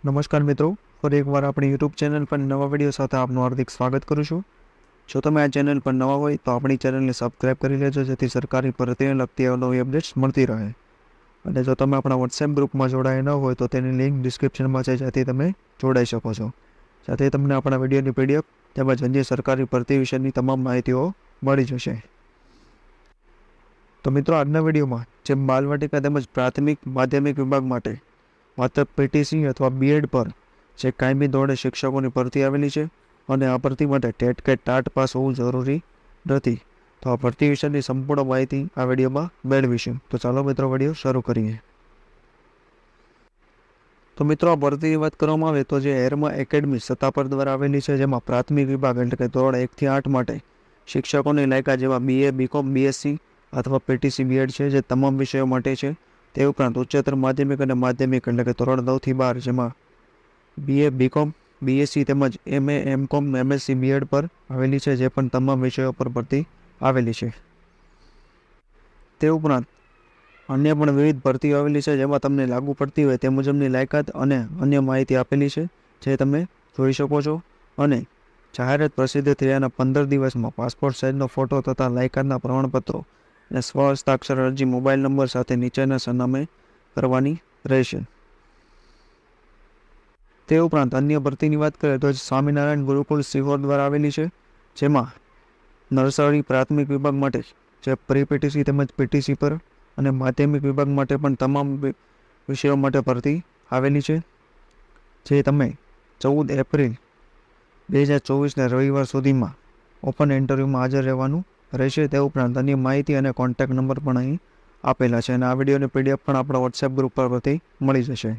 નમસ્કાર મિત્રો, ફરી એકવાર આપણી યુટ્યુબ ચેનલ પર નવા વિડીયો સાથે આપનું હાર્દિક સ્વાગત કરું છું. જો તમે આ ચેનલ પર નવા હોય તો આપણી ચેનલને સબસ્ક્રાઇબ કરી લેજો, જેથી સરકારી ભરતીને લગતી અવનવી અપડેટ્સ મળતી રહે. અને જો તમે આપણા વોટ્સએપ ગ્રુપમાં જોડાયા ન હોય તો તેની લિંક ડિસ્ક્રિપ્શનમાં છે, જ્યાંથી તમે જોડાઈ શકો છો. સાથે તમને આપણા વિડીયોની પીડીએફ તેમજ અન્ય સરકારી ભરતી વિશેની તમામ માહિતીઓ મળી જશે. તો મિત્રો, આજના વિડીયોમાં જેમ બાલવાટિકા તેમજ પ્રાથમિક માધ્યમિક વિભાગ માટે માત્ર પીટીસી અથવા બીએડ પર જે કાયમી ધોરણે શિક્ષકોની ભરતી આવેલી છે અને આ ભરતી માટે ટેટ કે ટાટ પાસ હોવું જરૂરી નથી. તો આ ભરતી વિશેની સંપૂર્ણ માહિતી આ વિડીયોમાં મેળવીશું. તો ચાલો મિત્રો, વિડીયો શરૂ કરીએ. તો મિત્રો, આ ભરતીની વાત કરવામાં આવે તો જે એરમા એકેડમી સત્તાપર દ્વારા આવેલી છે, જેમાં પ્રાથમિક વિભાગ એટલે કે ધોરણ 1 થી 8 માટે શિક્ષકોની લાયકાત જેમાં BA, BCom, BSc અથવા પીટીસી બીએડ છે, જે તમામ વિષયો માટે છે. તે ઉપરાંત ઉચ્ચતર માધ્યમિક અને માધ્યમિક એટલે કે ધોરણ 9 થી 12 જેમાં BA, BCom, BSc તેમજ MA, MCom, MSc બીએડ પર આવેલી છે, જે પણ તમામ વિષયો પર ભરતી આવેલી છે. તે ઉપરાંત અન્ય પણ વિવિધ ભરતીઓ આવેલી છે, જેમાં તમને લાગુ પડતી હોય તે મુજબની લાયકાત અને અન્ય માહિતી આપેલી છે, જે તમે જોઈ શકો છો. અને જાહેરાત પ્રસિદ્ધ થયાના 15 દિવસમાં પાસપોર્ટ સાઇઝનો ફોટો તથા લાયકાતના પ્રમાણપત્રો અને સ્વ હસ્તાક્ષર અરજી મોબાઈલ નંબર સાથે નીચેના સરનામે કરવાની રહેશે. તે ઉપરાંત અન્ય ભરતીની વાત કરીએ તો સ્વામિનારાયણ ગુરુકુળ સિહોર દ્વારા આવેલી છે, જેમાં નર્સરી પ્રાથમિક વિભાગ માટે જે પ્રી પીટીસી તેમજ પીટીસી પર અને માધ્યમિક વિભાગ માટે પણ તમામ વિષયો માટે ભરતી આવેલી છે, જે તમે 14 એપ્રિલ 2024 રવિવાર સુધીમાં ઓપન ઇન્ટરવ્યૂમાં હાજર રહેવાનું રહેશે. તે ઉપરાંત અન્ય માહિતી અને કોન્ટેક્ટ નંબર પણ અહીં આપેલા છે, અને આ વિડીયોની પીડીએફ પણ આપણા વોટ્સએપ ગ્રુપ પરથી મળી જશે.